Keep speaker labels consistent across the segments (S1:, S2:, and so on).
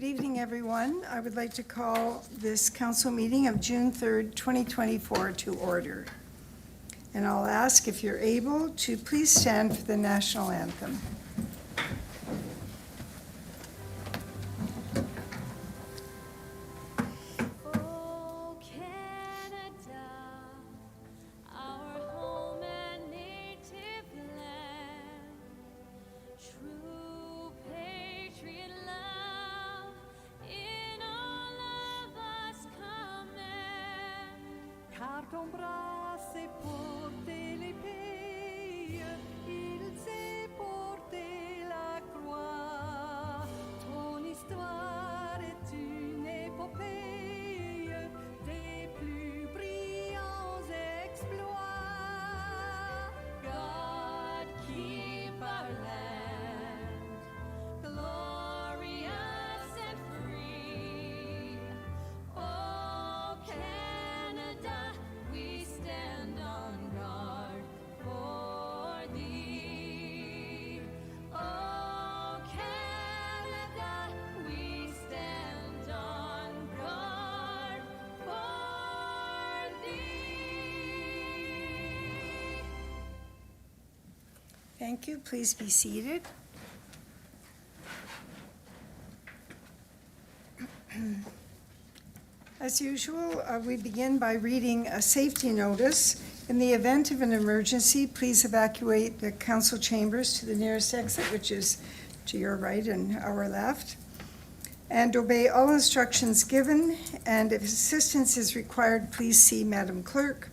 S1: Good evening, everyone. I would like to call this council meeting of June 3rd, 2024 to order. And I'll ask if you're able to please stand for the national anthem.
S2: Car ton bras s'est porté l'épée, il s'est porté la croix. Ton histoire est une épopée des plus brillants exploits. God keep our land glorious and free. Oh, Canada, we stand on guard for thee. Oh, Canada, we stand on guard for thee.
S1: Thank you. Please be seated. As usual, we begin by reading a safety notice. In the event of an emergency, please evacuate the council chambers to the nearest exit, which is to your right and our left, and obey all instructions given. And if assistance is required, please see Madam Clerk.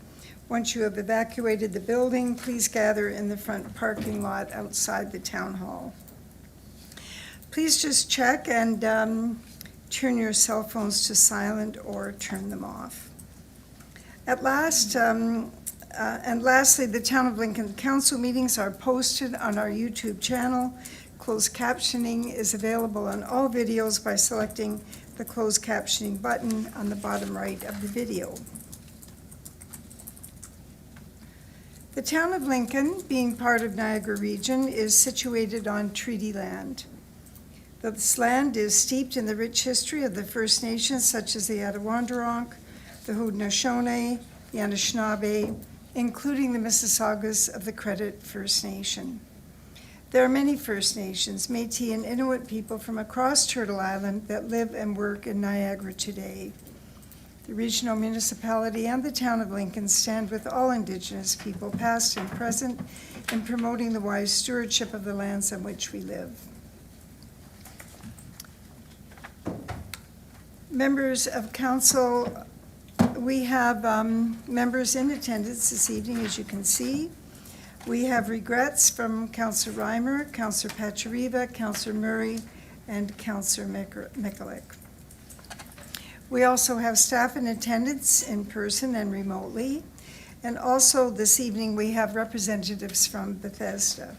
S1: Once you have evacuated the building, please gather in the front parking lot outside the town hall. Please just check and turn your cell phones to silent or turn them off. And lastly, the Town of Lincoln Council meetings are posted on our YouTube channel. Closed captioning is available on all videos by selecting the closed captioning button on the bottom right of the video. The Town of Lincoln, being part of Niagara Region, is situated on treaty land. This land is steeped in the rich history of the First Nations, such as the Attawandaronk, the Haudenosaunee, the Anishinaabe, including the Mississaugas of the Credit First Nation. There are many First Nations, Métis and Inuit people from across Turtle Island that live and work in Niagara today. The regional municipality and the Town of Lincoln stand with all Indigenous people, past and present, in promoting the wise stewardship of the lands on which we live. Members of council, we have members in attendance this evening, as you can see. We have regrets from Councillor Reimer, Councillor Pachariva, Councillor Murray, and Councillor Mikulik. We also have staff in attendance in person and remotely. And also this evening we have representatives from Bethesda.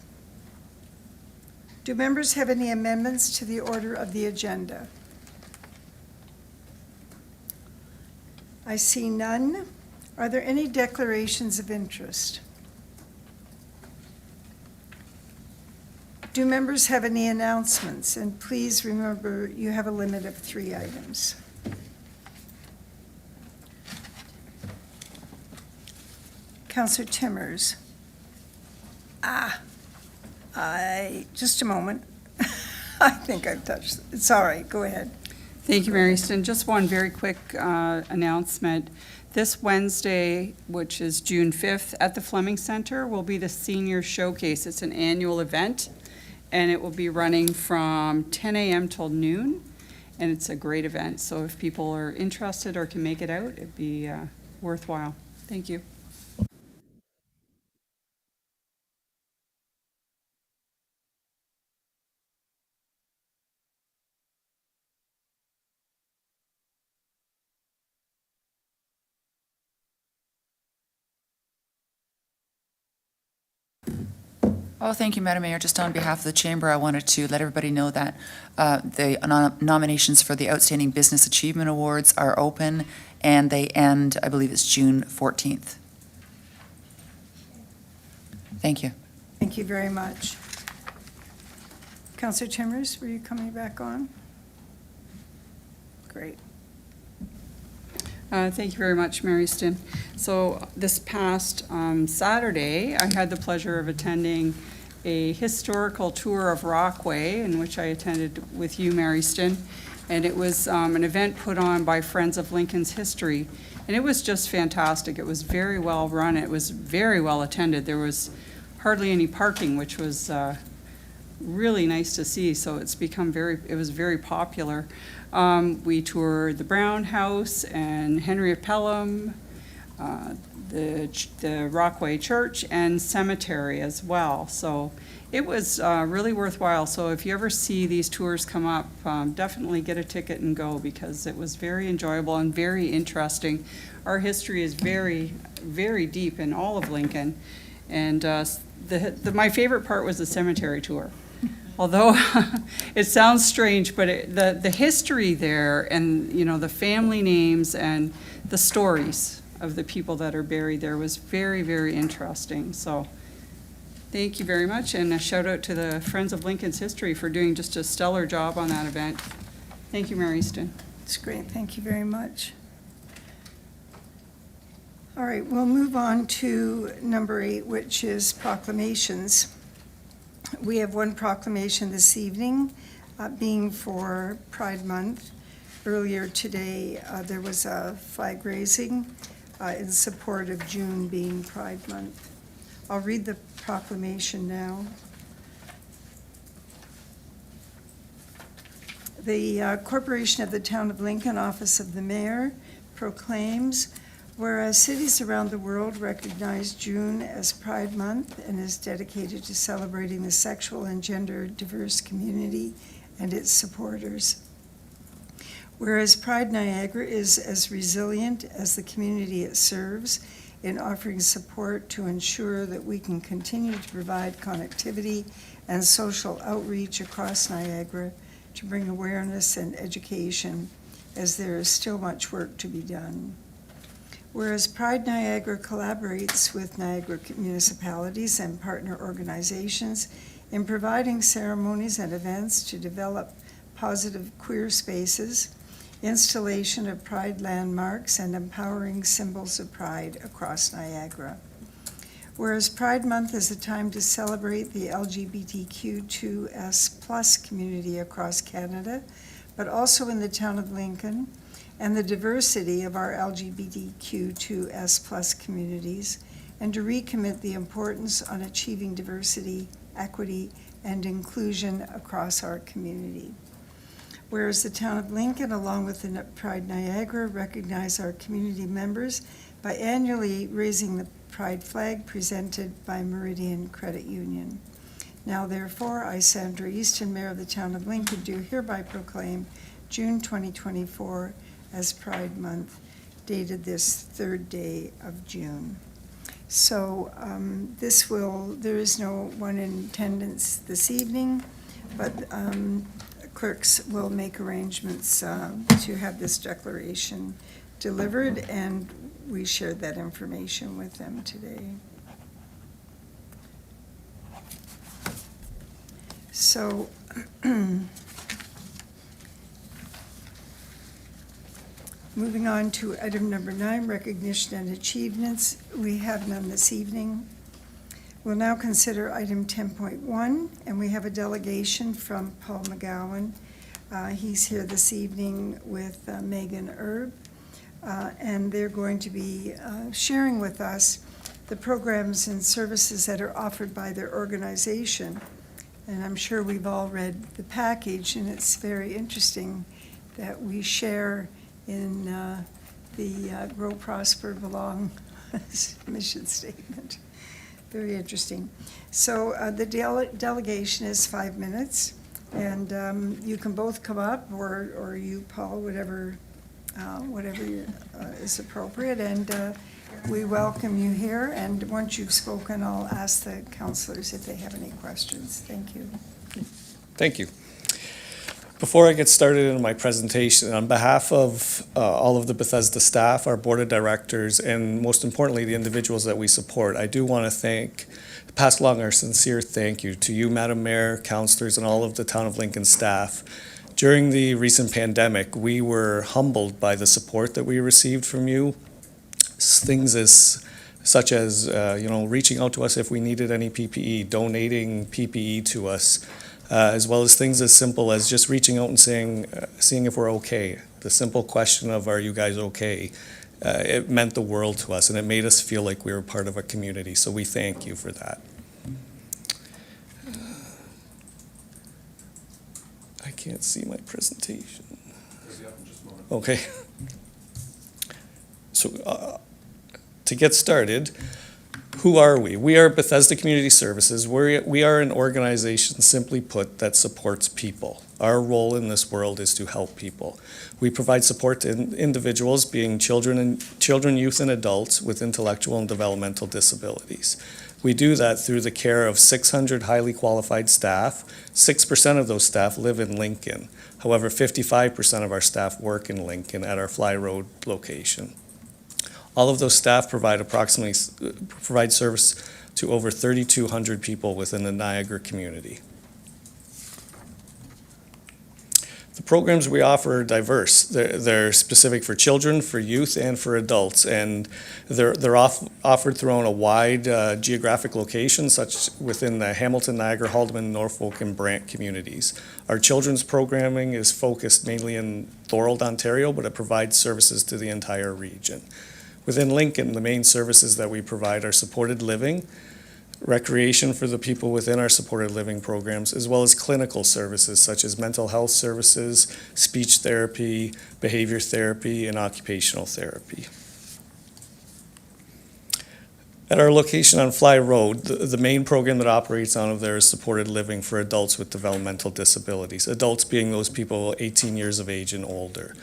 S1: Do members have any amendments to the order of the agenda? I see none. Are there any declarations of interest? Do members have any announcements? And please remember, you have a limit of 3 items. Councillor Timmers. Just a moment. I think I've touched it. It's all right. Go ahead.
S3: Thank you, Mary Easton. Just one very quick announcement. This Wednesday, which is June 5th, at the Fleming Center will be the Senior Showcase. It's an annual event, and it will be running from 10 a.m. till noon, and it's a great event. So if people are interested or can make it out, it'd be worthwhile. Thank you.
S4: Oh, thank you, Madam Mayor. Just on behalf of the Chamber, I wanted to let everybody know that the nominations for the Outstanding Business Achievement Awards are open, and they end, I believe it's June 14th. Thank you.
S1: Thank you very much. Councillor Timmers, were you coming back on? great.
S3: Thank you very much, Mary Stin. So this past Saturday, I had the pleasure of attending a historical tour of Rockway, in which I attended with you, Mary Stin. And it was an event put on by Friends of Lincoln's History. And it was just fantastic. It was very well run. It was very well attended. There was hardly any parking, which was really nice to see. So it's become it was very popular. We toured the Brown House and Henry of Pelham, the Rockway Church and Cemetery as well. So it was really worthwhile. So if you ever see these tours come up, definitely get a ticket and go, because it was very enjoyable and very interesting. Our history is very, very deep in all of Lincoln. And my favorite part was the cemetery tour. Although it sounds strange, but the history there, and the family names and the stories of the people that are buried there was very, very interesting. So thank you very much, and a shout out to the Friends of Lincoln's History for doing just a stellar job on that event. Thank you, Mary Stin.
S1: It's great, thank you very much. All right, we'll move on to number 8, which is proclamations. We have one proclamation this evening, being for Pride Month. Earlier today, there was a flag raising in support of June being Pride Month. I'll read the proclamation now. The Corporation of the Town of Lincoln, Office of the Mayor, proclaims, whereas cities around the world recognize June as Pride Month and is dedicated to celebrating the sexual and gender diverse community and its supporters. Whereas Pride Niagara is as resilient as the community it serves in offering support to ensure that we can continue to provide connectivity and social outreach across Niagara to bring awareness and education, as there is still much work to be done. Whereas Pride Niagara collaborates with Niagara municipalities and partner organizations in providing ceremonies and events to develop positive queer spaces, installation of Pride landmarks, and empowering symbols of pride across Niagara. Whereas Pride Month is a time to celebrate the LGBTQ2S+ community across Canada, but also in the town of Lincoln, and the diversity of our LGBTQ2S+ communities, and to recommit the importance on achieving diversity, equity, and inclusion across our community. Whereas the town of Lincoln, along with the Pride Niagara, recognize our community members by annually raising the Pride flag presented by Meridian Credit Union. Now therefore, I, Sandra Easton, Mayor of the town of Lincoln, do hereby proclaim June 2024 as Pride Month, dated this 3rd day of June. So there is no one in attendance this evening, but clerks will make arrangements to have this declaration delivered, and we shared that information with them today. So moving on to item number 9, recognition and achievements. We have none this evening. We'll now consider item 10.1, and we have a delegation from Paul McGowan. He's here this evening with Megan Erb, and they're going to be sharing with us the programs and services that are offered by their organization. And I'm sure we've all read the package, and it's very interesting that we share in the Grow, Prosper, Belong mission statement. Very interesting. So the delegation is 5 minutes, and you can both come up, or you, Paul, whatever is appropriate, and we welcome you here. And once you've spoken, I'll ask the councillors if they have any questions. Thank you.
S5: Thank you. Before I get started in my presentation, on behalf of all of the Bethesda staff, our board of directors, and most importantly, the individuals that we support, I do want to pass along our sincere thank you to you, Madam Mayor, councillors, and all of the Town of Lincoln staff. During the recent pandemic, we were humbled by the support that we received from you. Things such as reaching out to us if we needed any PPE, donating PPE to us, as well as things as simple as just reaching out and seeing if we're okay. The simple question of, are you guys okay? It meant the world to us, and it made us feel like we were part of a community, so we thank you for that. I can't see my presentation. Okay. So to get started, who are we? We are Bethesda Community Services. We are an organization, simply put, that supports people. Our role in this world is to help people. We provide support to individuals, being children, youth, and adults with intellectual and developmental disabilities. We do that through the care of 600 highly qualified staff. 6% of those staff live in Lincoln. However, 55% of our staff work in Lincoln at our Fly Road location. All of those staff provide service to over 3,200 people within the Niagara community. The programs we offer are diverse. They're specific for children, for youth, and for adults, and they're offered throughout a wide geographic location, such within the Hamilton, Niagara, Haldimand, Norfolk, and Brant communities. Our children's programming is focused mainly in Thorold, Ontario, but it provides services to the entire region. Within Lincoln, the main services that we provide are supported living, recreation for the people within our supported living programs, as well as clinical services such as mental health services, speech therapy, behavior therapy, and occupational therapy. At our location on Fly Road, the main program that operates out of there is supported living for adults with developmental disabilities, adults being those people 18 years of age and older.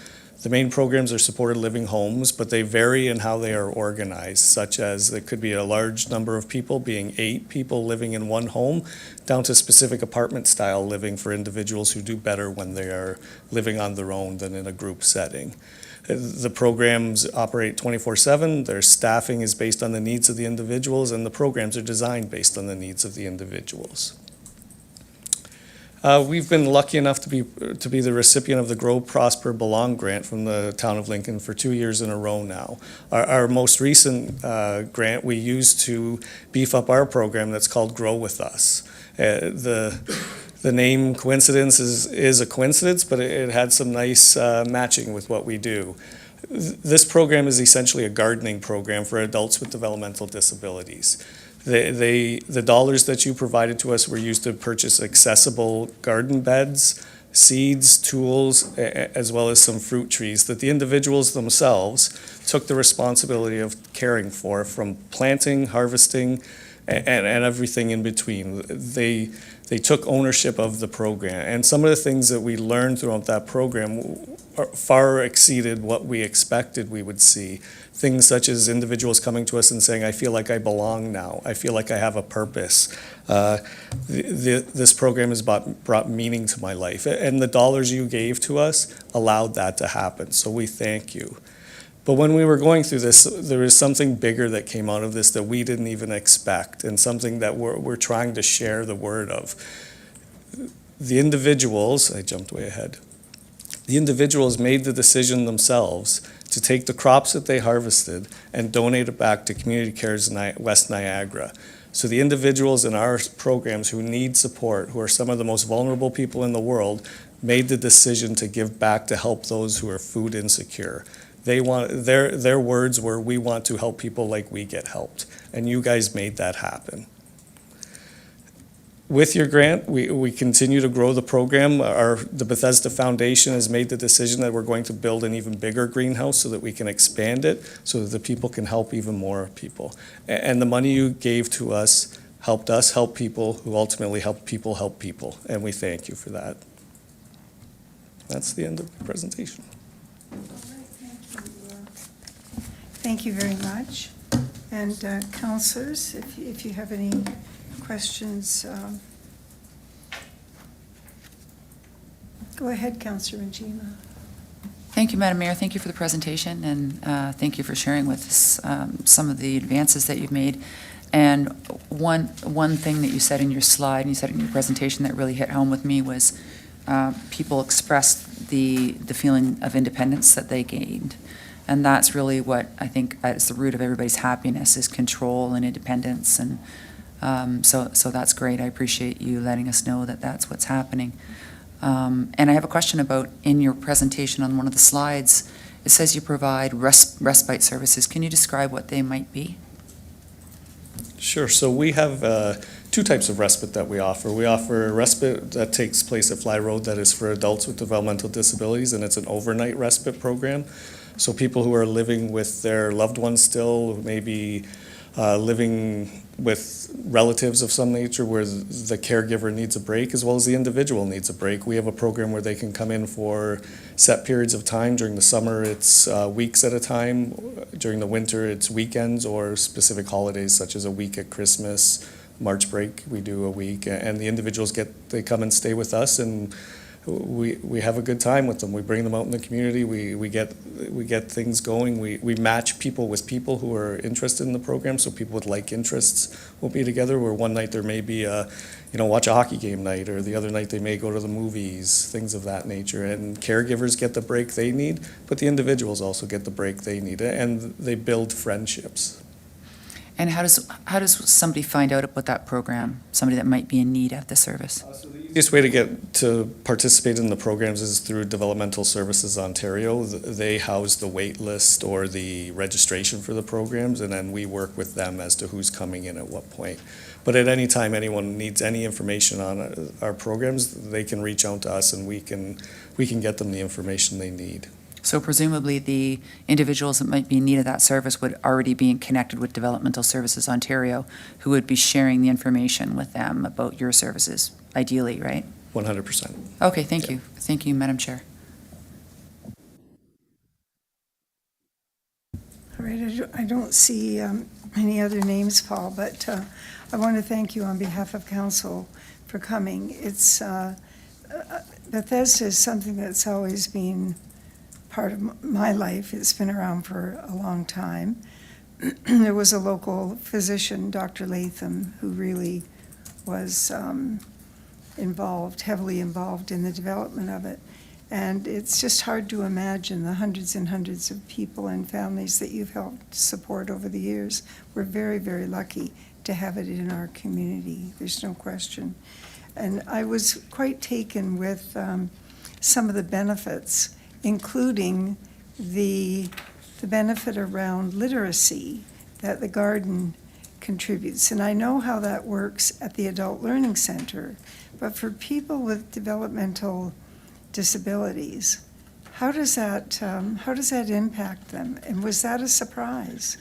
S5: The main programs are supported living homes, but they vary in how they are organized, such as there could be a large number of people, being 8 people living in one home, down to specific apartment style living for individuals who do better when they are living on their own than in a group setting. The programs operate 24/7, their staffing is based on the needs of the individuals, and the programs are designed based on the needs of the individuals. We've been lucky enough to be the recipient of the Grow, Prosper, Belong grant from the town of Lincoln for 2 years in a row now. Our most recent grant we used to beef up our program that's called Grow With Us. The name coincidence is a coincidence, but it had some nice matching with what we do. This program is essentially a gardening program for adults with developmental disabilities. The dollars that you provided to us were used to purchase accessible garden beds, seeds, tools, as well as some fruit trees that the individuals themselves took the responsibility of caring for, from planting, harvesting, and everything in between. They took ownership of the program, and some of the things that we learned throughout that program far exceeded what we expected we would see. Things such as individuals coming to us and saying, I feel like I belong now. I feel like I have a purpose. This program has brought meaning to my life. And the dollars you gave to us allowed that to happen. So we thank you. But when we were going through this, there was something bigger that came out of this that we didn't even expect, and something that we're trying to share the word of. The individuals, I jumped way ahead. The individuals made the decision themselves to take the crops that they harvested and donate it back to Community Cares West Niagara. So the individuals in our programs who need support, who are some of the most vulnerable people in the world, made the decision to give back to help those who are food insecure. Their words were, we want to help people like we get helped. And you guys made that happen. With your grant, we continue to grow the program. The Bethesda Foundation has made the decision that we're going to build an even bigger greenhouse so that we can expand it, so that the people can help even more people. And the money you gave to us helped us help people, who ultimately help people, and we thank you for that. That's the end of the presentation.
S1: Thank you very much. And councillors, if you have any questions, go ahead, Councillor Njima.
S4: Thank you, Madam Mayor. Thank you for the presentation, and thank you for sharing with us some of the advances that you've made. And one thing that you said in your slide, and you said in your presentation that really hit home with me was people expressed the feeling of independence that they gained. And that's really what I think is the root of everybody's happiness, is control and independence. And so that's great. I appreciate you letting us know that that's what's happening. And I have a question about, in your presentation on one of the slides, it says you provide respite services. Can you describe what they might be?
S5: Sure. So we have two types of respite that we offer. We offer respite that takes place at Fly Road that is for adults with developmental disabilities, and it's an overnight respite program. So people who are living with their loved ones still, maybe living with relatives of some nature where the caregiver needs a break as well as the individual needs a break. We have a program where they can come in for set periods of time. During the summer, it's weeks at a time. During the winter, it's weekends or specific holidays such as a week at Christmas, March break, we do a week. And the individuals they come and stay with us, and we have a good time with them. We bring them out in the community. We get things going. We match people with people who are interested in the program. So people with like interests will be together. Where one night there may be watch a hockey game night, or the other night they may go to the movies, things of that nature. And caregivers get the break they need, but the individuals also get the break they need, and they build friendships.
S4: And how does somebody find out about that program, somebody that might be in need of the service?
S5: So the easiest way to get to participate in the programs is through Developmental Services Ontario. They house the wait list or the registration for the programs, and then we work with them as to who's coming in at what point. But at any time anyone needs any information on our programs, they can reach out to us, and we can get them the information they need.
S4: So presumably the individuals that might be in need of that service would already be connected with Developmental Services Ontario, who would be sharing the information with them about your services, ideally, right?
S5: 100%.
S4: Okay, thank you. Thank you, Madam Chair.
S1: All right, I don't see any other names, Paul, but I want to thank you on behalf of council for coming. It's Bethesda is something that's always been part of my life. It's been around for a long time. There was a local physician, Dr. Latham, who really was heavily involved in the development of it. And it's just hard to imagine the hundreds and hundreds of people and families that you've helped support over the years. We're very, very lucky to have it in our community. There's no question. And I was quite taken with some of the benefits, including the benefit around literacy that the garden contributes. And I know how that works at the Adult Learning Center, but for people with developmental disabilities, how does that impact them? And was that a surprise?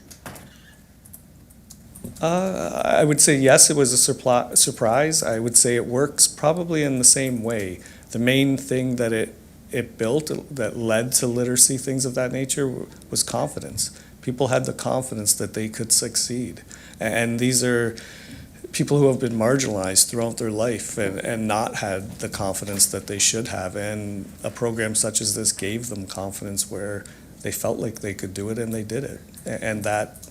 S5: I would say yes, it was a surprise. I would say it works probably in the same way. The main thing that it built that led to literacy, things of that nature, was confidence. People had the confidence that they could succeed. And these are people who have been marginalized throughout their life and not had the confidence that they should have. And a program such as this gave them confidence where they felt like they could do it, and they did it. And that,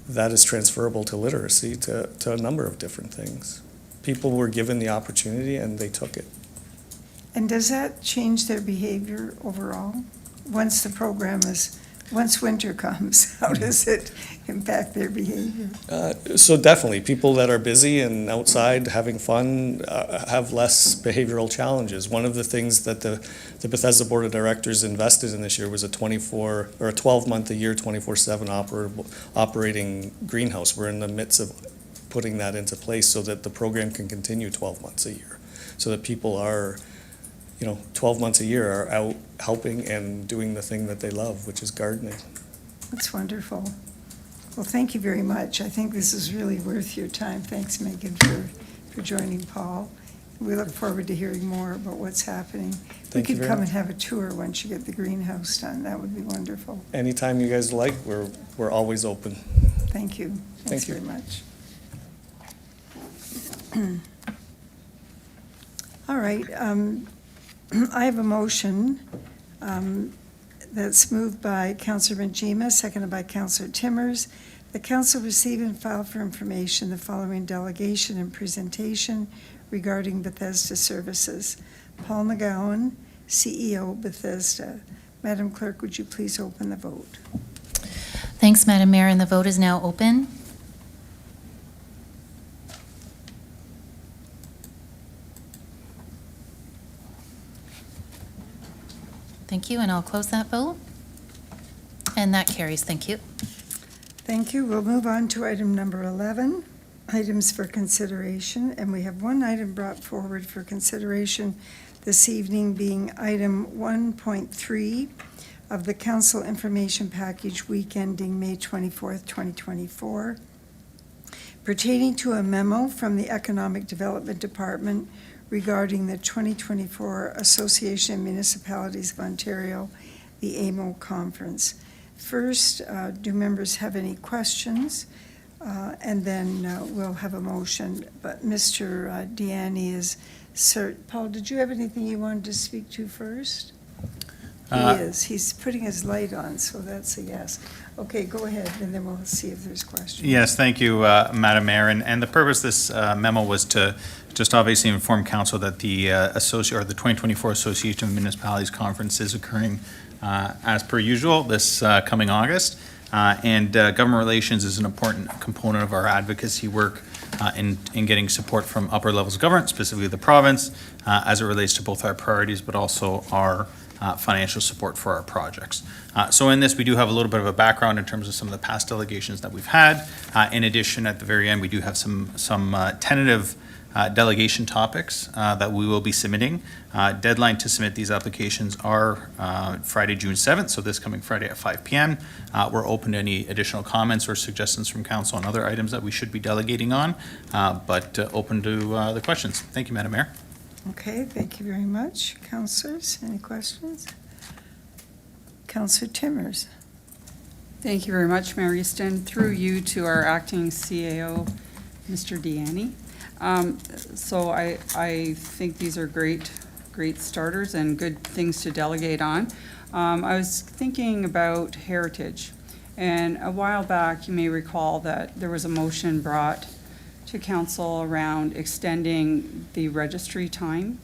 S5: that is transferable to literacy, to a number of different things. People were given the opportunity and they took it.
S1: And does that change their behavior overall? Once winter comes, how does it impact their behavior?
S5: So definitely, people that are busy and outside having fun have less behavioral challenges. One of the things that the Bethesda Board of Directors invested in this year was a 12-month a year, 24/7 operating greenhouse. We're in the midst of putting that into place so that the program can continue 12 months a year, so that people are 12 months a year are out helping and doing the thing that they love, which is gardening.
S1: That's wonderful. Well, thank you very much. I think this is really worth your time. Thanks, Megan, for joining Paul. We look forward to hearing more about what's happening. We
S5: Thank you
S1: could
S5: very
S1: come
S5: much.
S1: and have a tour once you get the greenhouse done. That would be wonderful.
S5: Anytime you guys like, we're always open.
S1: Thank you. Thanks
S5: Thank you.
S1: very much. All right. I have a motion that's moved by Councillor Benjima, seconded by Councillor Timmers. The council receive and file for information the following delegation and presentation regarding Bethesda services. Paul McGowan, CEO, Bethesda. Madam Clerk, would you please open the vote?
S6: Thanks, Madam Mayor, and the vote is now open. Thank you, and I'll close that vote. And that carries. Thank you.
S1: Thank you. We'll move on to item number 11, items for consideration. And we have one item brought forward for consideration this evening, being item 1.3 of the Council Information Package week ending May 24th, 2024, pertaining to a memo from the Economic Development Department regarding the 2024 Association of Municipalities of Ontario, the AMO Conference. First, do members have any questions? And then we'll have a motion. But Mr. Deanne is Paul, did you have anything you wanted to speak to first? He is. He's putting his light on, so that's a yes. Okay, go ahead, and then we'll see if there's questions.
S7: Yes, thank you, Madam Mayor. And the purpose of this memo was to just obviously inform council that the the 2024 Association of Municipalities Conference is occurring as per usual this coming August. And government relations is an important component of our advocacy work in getting support from upper levels of government, specifically the province, as it relates to both our priorities, but also our financial support for our projects. So in this, we do have a little bit of a background in terms of some of the past delegations that we've had. In addition, at the very end, we do have some tentative delegation topics that we will be submitting. Deadline to submit these applications are Friday, June 7th, so this coming Friday at 5 p.m. We're open to any additional comments or suggestions from council on other items that we should be delegating on, but open to the questions. Thank you, Madam Mayor.
S1: Okay, thank you very much. Councillors, any questions? Councillor Timmers.
S3: Thank you very much, Mayor Easton. Through you to our acting CAO, Mr. Deanne. So I think these are great starters and good things to delegate on. I was thinking about heritage, and a while back, you may recall that there was a motion brought to council around extending the registry time.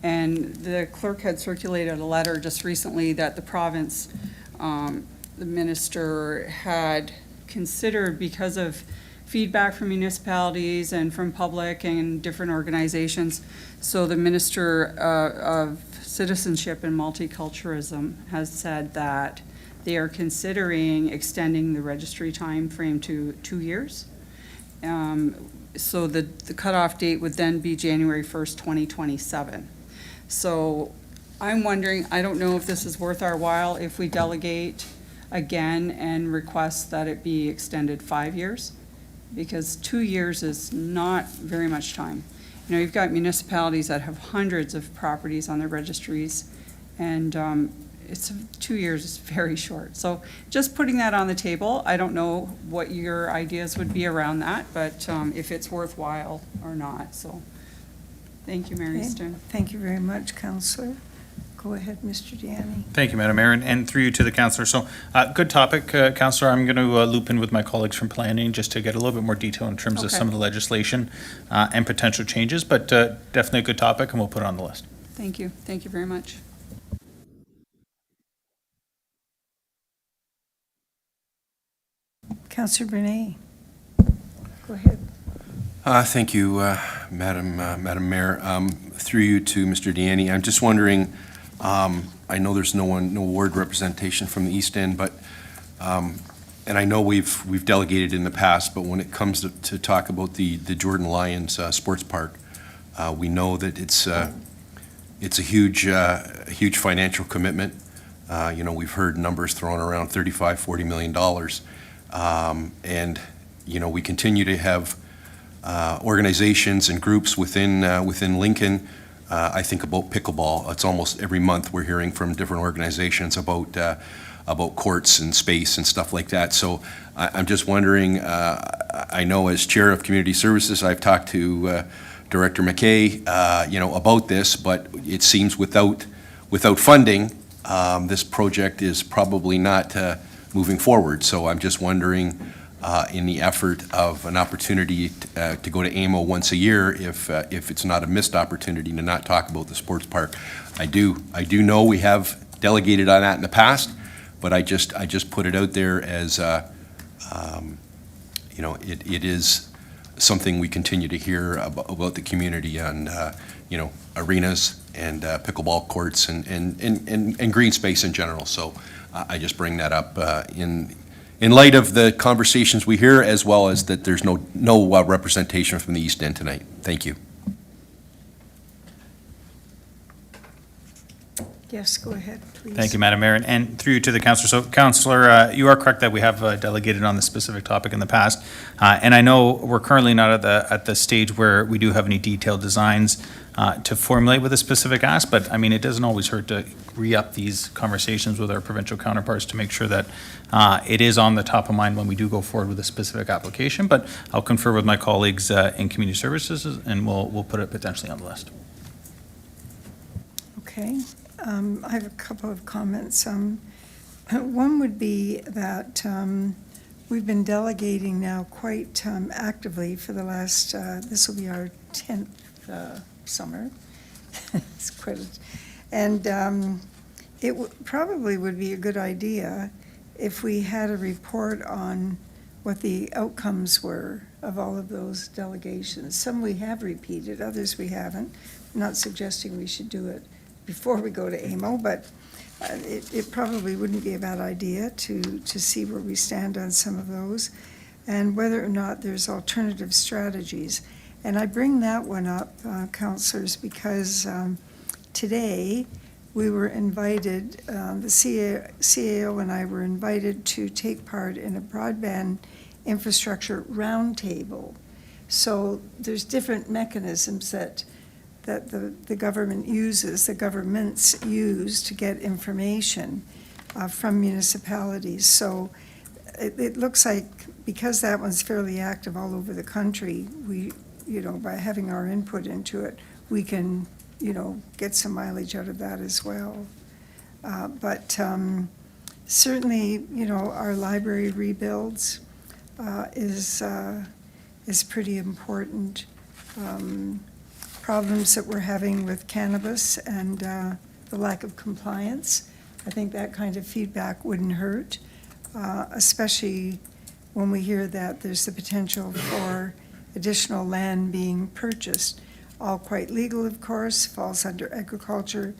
S3: And the clerk had circulated a letter just recently that the province, the minister had considered, because of feedback from municipalities and from public and different organizations. So the Minister of Citizenship and Multiculturalism has said that they are considering extending the registry time frame to 2 years. So the cutoff date would then be January 1st, 2027. So I'm wondering, I don't know if this is worth our while if we delegate again and request that it be extended 5 years, because 2 years is not very much time. You know, you've got municipalities that have hundreds of properties on their registries, and 2 years is very short. So just putting that on the table. I don't know what your ideas would be around that, but if it's worthwhile or not. So thank you, Mary
S1: Okay.
S3: Easton.
S1: Thank you very much, Councillor. Go ahead, Mr. Deanne.
S7: Thank you, Madam Mayor, and through you to the councillor. So, good topic, councillor. I'm going to loop in with my colleagues from planning just to get a little bit more detail in terms of
S3: Okay.
S7: some of the legislation and potential changes, but definitely a good topic, and we'll put it on the list.
S3: Thank you. Thank you very much.
S1: Councillor Brunei. Go ahead.
S8: Thank you, Madam Mayor. Through you to Mr. Deanne, I'm just wondering, I know there's no ward representation from the East End, but, and I know we've delegated in the past, but when it comes to talk about the Jordan Lions Sports Park, we know that it's a huge financial commitment. We've heard numbers thrown around $35–40 million. And, we continue to have organizations and groups within Lincoln. I think about pickleball. It's almost every month we're hearing from different organizations about courts and space and stuff like that. So I'm just wondering, I know as Chair of Community Services, I've talked to Director McKay, about this, but it seems without funding, this project is probably not moving forward. So I'm just wondering, in the effort of an opportunity to go to AMO once a year, if it's not a missed opportunity to not talk about the sports park. I do know we have delegated on that in the past, but I just put it out there as, it is something we continue to hear about the community on, arenas and pickleball courts and green space in general. So I just bring that up in light of the conversations we hear, as well as that there's no representation from the East End tonight. Thank you.
S1: Yes, go ahead, please.
S7: Thank you, Madam Mayor, and through you to the councillor. So, Councillor, you are correct that we have delegated on this specific topic in the past, and I know we're currently not at the stage where we do have any detailed designs to formulate with a specific ask, but I mean, it doesn't always hurt to re-up these conversations with our provincial counterparts to make sure that it is on the top of mind when we do go forward with a specific application. But I'll confer with my colleagues in community services, and we'll put it potentially on the list.
S1: Okay. I have a couple of comments. One would be that we've been delegating now quite actively for the last, this will be our 10th summer. It's quite and it probably would be a good idea if we had a report on what the outcomes were of all of those delegations. Some we have repeated, others we haven't. I'm not suggesting we should do it before we go to AMO, but it probably wouldn't be a bad idea to see where we stand on some of those and whether or not there's alternative strategies. And I bring that one up, councillors, because today we were invited, the CAO and I were invited to take part in a broadband infrastructure roundtable. So there's different mechanisms that the government uses, the governments use to get information from municipalities. So it looks like, because that one's fairly active all over the country, we, by having our input into it, we can, get some mileage out of that as well. But certainly, our library rebuilds is pretty important. Problems that we're having with cannabis and the lack of compliance, I think that kind of feedback wouldn't hurt, especially when we hear that there's the potential for additional land being purchased. All quite legal, of course, falls under agriculture,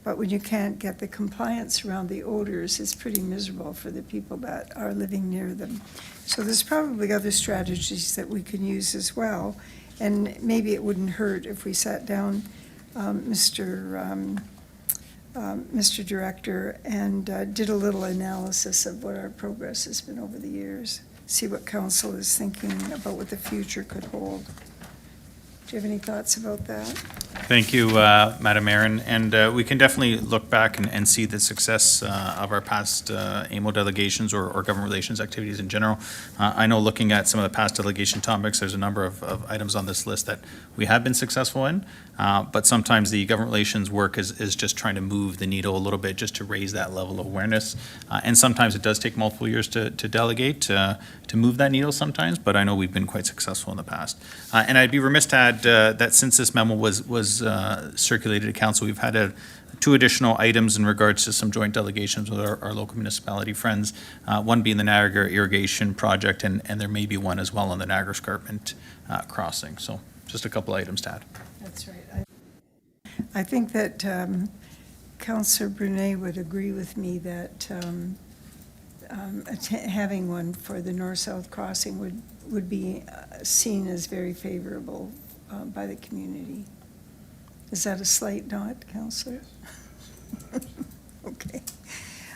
S1: but when you can't get the compliance around the odors, it's pretty miserable for the people that are living near them. So there's probably other strategies that we can use as well. And maybe it wouldn't hurt if we sat down, Mr. Director, and did a little analysis of what our progress has been over the years, see what council is thinking about what the future could hold. Do you have any thoughts about that?
S7: Thank you, Madam Mayor, and we can definitely look back and see the success of our past AMO delegations or government relations activities in general. I know, looking at some of the past delegation topics, there's a number of items on this list that we have been successful in, but sometimes the government relations work is just trying to move the needle a little bit just to raise that level of awareness, and sometimes it does take multiple years to delegate, to move that needle sometimes, but I know we've been quite successful in the past. And I'd be remiss to add that since this memo was circulated to council, we've had two additional items in regards to some joint delegations with our local municipality friends, one being the Niagara irrigation project, and there may be one as well on the Niagara Escarpment crossing. So just a couple items to add.
S1: That's right. I think that Councillor Brunet would agree with me that having one for the north-south crossing would be seen as very favorable by the community. Is that a slight nod, Councillor? Okay.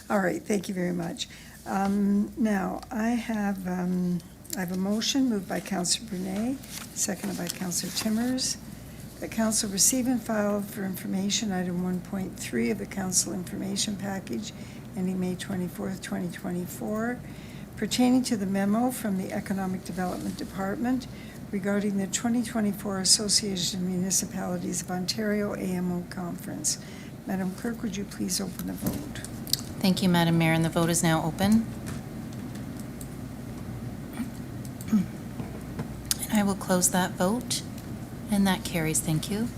S1: All right, thank you very much. Now, I have a motion moved by Councillor Brunet, seconded by Councillor Timmers, that council receive and file for information item 1.3 of the council information package ending May 24th, 2024, pertaining to the memo from the Economic Development Department regarding the 2024 Association of Municipalities of Ontario AMO Conference. Madam Clerk, would you please open the vote?
S6: Thank you, Madam Mayor, and the vote is now open. will close that vote, and that carries. Thank you.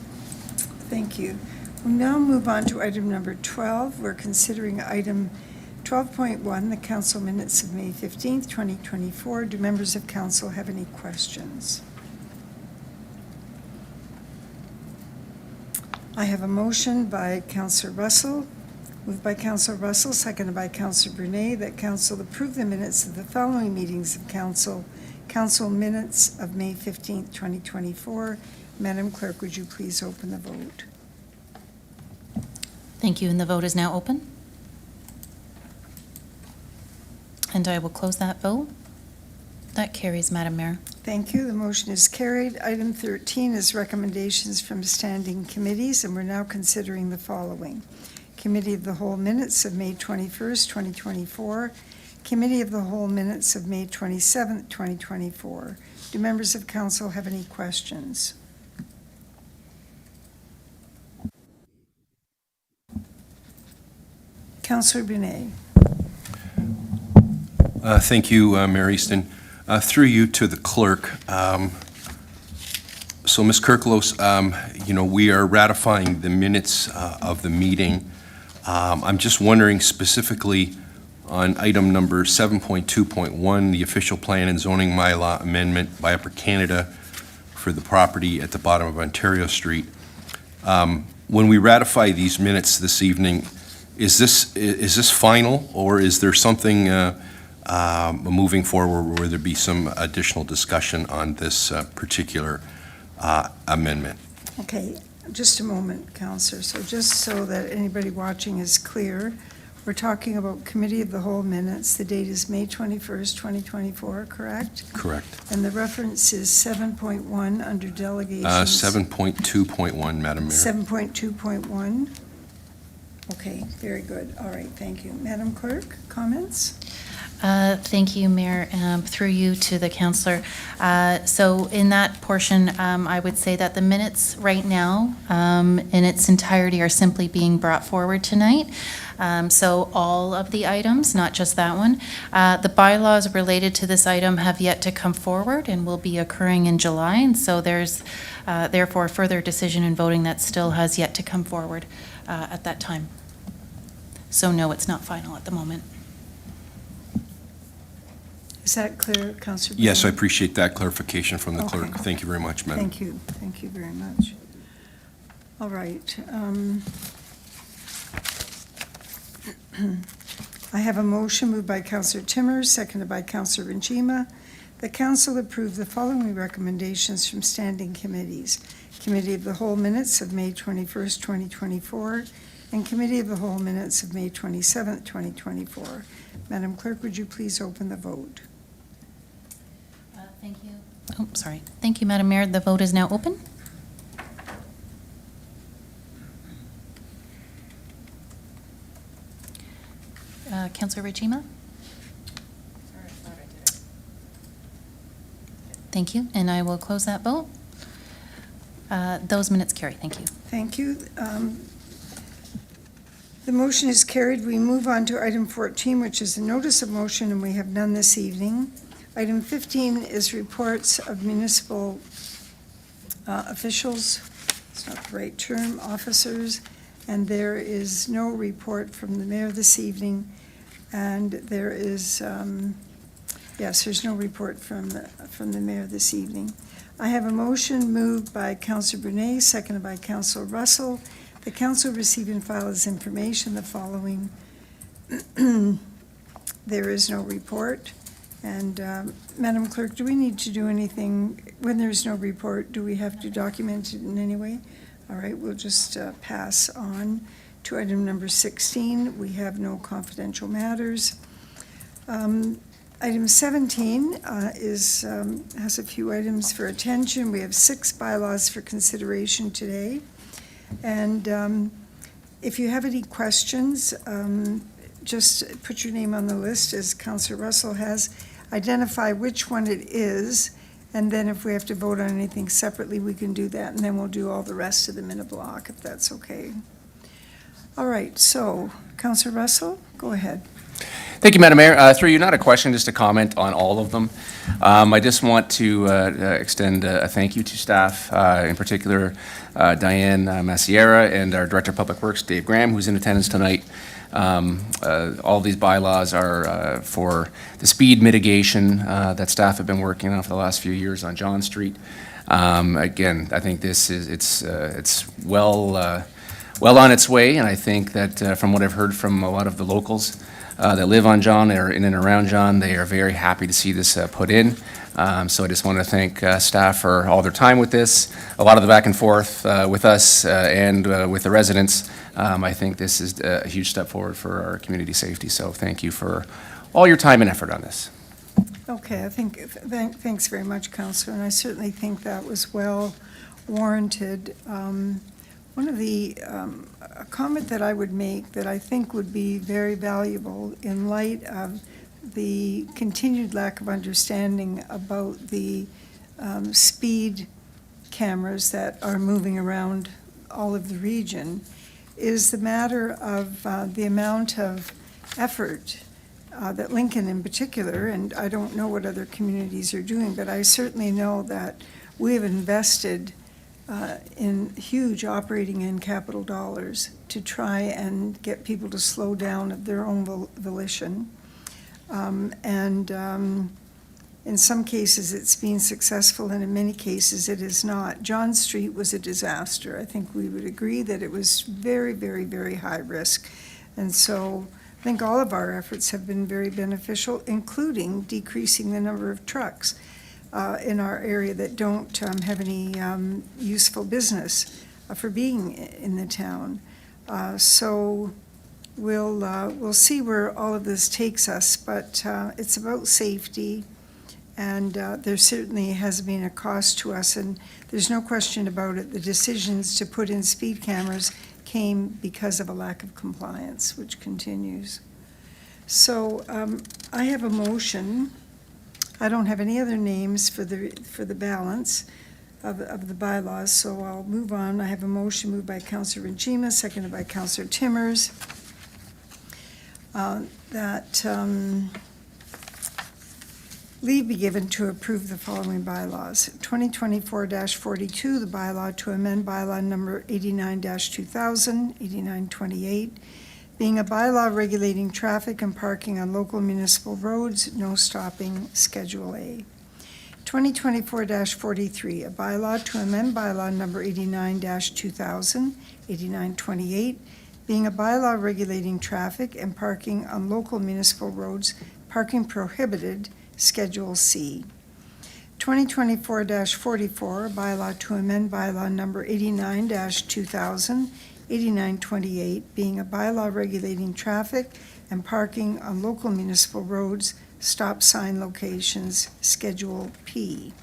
S1: Thank you. We'll now move on to item number 12. We're considering item 12.1, the council minutes of May 15th, 2024. Do members of council have any questions? I have a motion by Councillor Russell, moved by Councillor Russell, seconded by Councillor Brunet, that council approve the minutes of the following meetings of council minutes of May 15th, 2024. Madam Clerk, would you please open the vote?
S6: Thank you, and the vote is now open. And I will close that vote. That carries, Madam Mayor.
S1: Thank you. The motion is carried. Item 13 is recommendations from standing committees, and we're now considering the following. Committee of the Whole minutes of May 21st, 2024. Committee of the Whole minutes of May 27th, 2024. Do members of council have any questions? Councillor Brunet.
S8: Thank you, Mayor Easton. Through you to the clerk. So, Ms. Kirklos, we are ratifying the minutes of the meeting. I'm just wondering specifically on item number 7.2.1, the official plan and zoning bylaw amendment by Upper Canada for the property at the bottom of Ontario Street. When we ratify these minutes this evening, is this final, or is there something moving forward where there be some additional discussion on this particular amendment?
S1: Okay, just a moment, Councillor. So just so that anybody watching is clear, we're talking about Committee of the Whole minutes. The date is May 21st, 2024, correct?
S8: Correct.
S1: And the reference is 7.1 under delegations.
S8: 7.2.1, Madam Mayor.
S1: 7.2.1. Okay, very good. All right, thank you. Madam Clerk, comments?
S6: Thank you, Mayor. Through you to the councillor. So in that portion, I would say that the minutes right now in its entirety are simply being brought forward tonight. So all of the items, not just that one. The bylaws related to this item have yet to come forward and will be occurring in July. And so there's therefore further decision and voting that still has yet to come forward at that time. So no, it's not final at the moment.
S1: Is that clear, Councillor?
S8: Yes, I
S1: Brunet?
S8: appreciate that clarification from the clerk.
S1: Okay.
S8: Thank you very much, Madam.
S1: Thank you. Thank you very much. All right. I have a motion moved by Councillor Timmers, seconded by Councillor Rinchima. The council approve the following recommendations from standing committees. Committee of the Whole minutes of May 21st, 2024, and Committee of the Whole minutes of May 27th, 2024. Madam Clerk, would you please open the vote?
S6: Thank you. Oh, sorry. Thank you, Madam Mayor. The vote is now open. Councillor Rinchima? Thank you, and I will close that vote. Those minutes carry. Thank you.
S1: Thank you. The motion is carried. We move on to item 14, which is a notice of motion, and we have none this evening. Item 15 is reports of municipal officials, it's not the right term, officers, and there is no report from the mayor this evening, and there is, yes, there's no report from the mayor this evening. I have a motion moved by Councillor Brunet, seconded by Councillor Russell. The council receive and file as information the following. There is no report. And Madam Clerk, do we need to do anything, when there's no report, do we have to document it in any way? All right, we'll just pass on to item number 16. We have no confidential matters. Item 17 has a few items for attention. We have 6 bylaws for consideration today. And if you have any questions, just put your name on the list, as Councillor Russell has. Identify which one it is, and then if we have to vote on anything separately, we can do that, and then we'll do all the rest of them in a block, if that's okay. All right, so, Councillor Russell, go ahead.
S9: Thank you, Madam Mayor. Through you, not a question, just a comment on all of them. I just want to extend a thank you to staff, in particular Diane Massiera and our Director of Public Works, Dave Graham, who's in attendance tonight. All these bylaws are for the speed mitigation that staff have been working on for the last few years on John Street. Again, I think this is, it's well on its way, and I think that from what I've heard from a lot of the locals that live on John or in and around John, they are very happy to see this put in. So I just want to thank staff for all their time with this, a lot of the back and forth with us and with the residents. I think this is a huge step forward for our community safety, so thank you for all your time and effort on this.
S1: Okay, I think, thanks very much, Councillor, and I certainly think that was well warranted. One of the, a comment that I would make that I think would be very valuable in light of the continued lack of understanding about the speed cameras that are moving around all of the region is the matter of the amount of effort that Lincoln in particular, and I don't know what other communities are doing, but I certainly know that we have invested in huge operating and capital dollars to try and get people to slow down of their own volition. In some cases, it's been successful, and in many cases, it is not. John Street was a disaster. I think we would agree that it was very, very, very high risk. And so I think all of our efforts have been very beneficial, including decreasing the number of trucks in our area that don't have any useful business for being in the town. So we'll see where all of this takes us, but it's about safety, and there certainly has been a cost to us, and there's no question about it. The decisions to put in speed cameras came because of a lack of compliance, which continues. So I have a motion. I don't have any other names for the balance of the bylaws, so I'll move on. I have a motion moved by Councillor Regima, seconded by Councillor Timmers, that leave be given to approve the following bylaws. 2024-42, the bylaw to amend bylaw number 89-2000, 8928, being a bylaw regulating traffic and parking on local municipal roads, no stopping, Schedule A. 2024-43, a bylaw to amend bylaw number 89-2000, 8928, being a bylaw regulating traffic and parking on local municipal roads, parking prohibited, Schedule C. 2024-44, a bylaw to amend bylaw number 89-2000, 8928, being a bylaw regulating traffic and parking on local municipal roads, stop sign locations, Schedule P.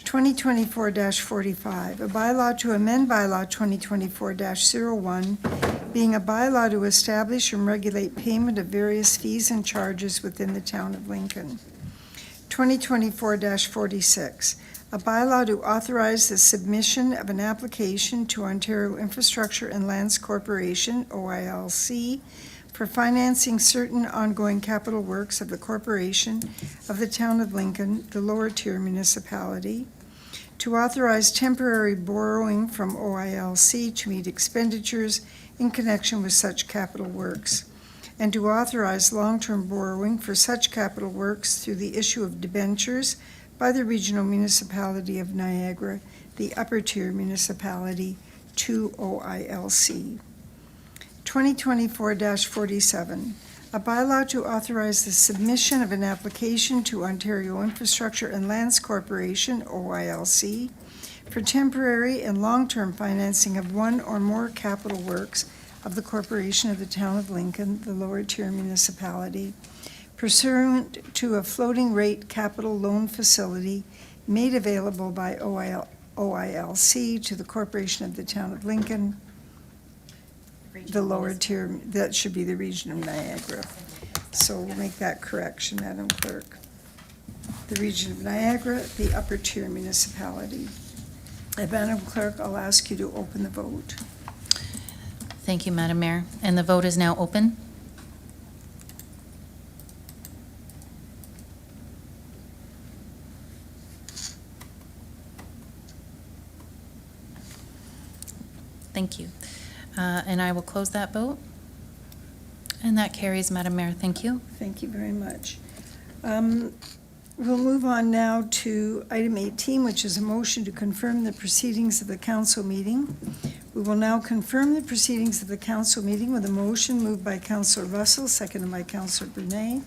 S1: 2024-45, a bylaw to amend bylaw 2024-01, being a bylaw to establish and regulate payment of various fees and charges within the town of Lincoln. 2024-46, a bylaw to authorize the submission of an application to Ontario Infrastructure and Lands Corporation, OILC, for financing certain ongoing capital works of the corporation of the town of Lincoln, the lower tier municipality, to authorize temporary borrowing from OILC to meet expenditures in connection with such capital works, and to authorize long-term borrowing for such capital works through the issue of debentures by the regional municipality of Niagara, the upper tier municipality, to OILC. 2024-47, a bylaw to authorize the submission of an application to Ontario Infrastructure and Lands Corporation, OILC, for temporary and long-term financing of one or more capital works of the corporation of the town of Lincoln, the lower tier municipality, pursuant to a floating rate capital loan facility made available by OILC to the corporation of the town of Lincoln, the lower tier, that should be the region of Niagara. So we'll make that correction, Madam Clerk. The region of Niagara, the upper tier municipality. Madam Clerk, I'll ask you to open the vote.
S6: Thank you, Madam Mayor. And the vote is now open. Thank you. And I will close that vote. And that carries, Madam Mayor. Thank you.
S1: Thank you very much. We'll move on now to item 18, which is a motion to confirm the proceedings of the council meeting. We will now confirm the proceedings of the council meeting with a motion moved by Councillor Russell, seconded by Councillor Brunet,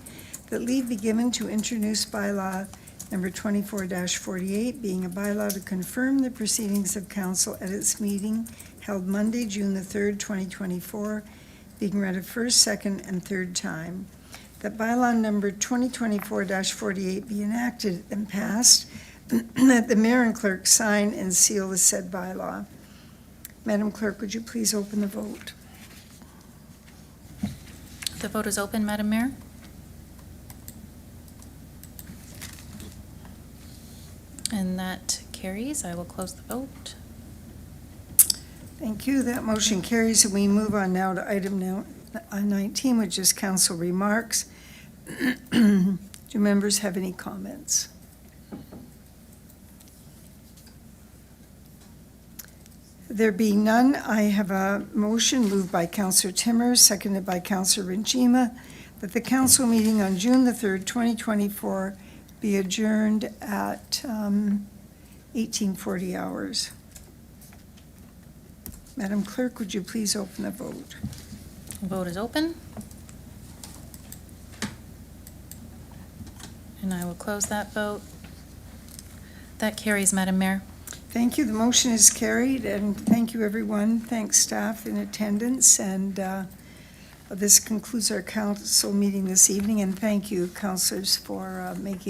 S1: that leave be given to introduce bylaw number 24-48, being a bylaw to confirm the proceedings of council at its meeting held Monday, June the 3rd, 2024, being read a first, second, and third time. That bylaw number 2024-48 be enacted and passed, that the mayor and clerk sign and seal the said bylaw. Madam Clerk, would you please open the vote?
S6: The vote is open, Madam Mayor. And that carries. I will close the vote.
S1: Thank you. That motion carries, and we move on now to item 19, which is council remarks. Do members have any comments? There being none, I have a motion moved by Councillor Timmer, seconded by Councillor Renchima, that the council meeting on June the 3rd, 2024 be adjourned at 1840 hours. Madam Clerk, would you please open the vote?
S6: The vote is open. And I will close that vote. That carries, Madam Mayor.
S1: Thank you. The motion is carried, and thank you, everyone. Thanks, staff in attendance, and this concludes our council meeting this evening, and thank you, councilors, for making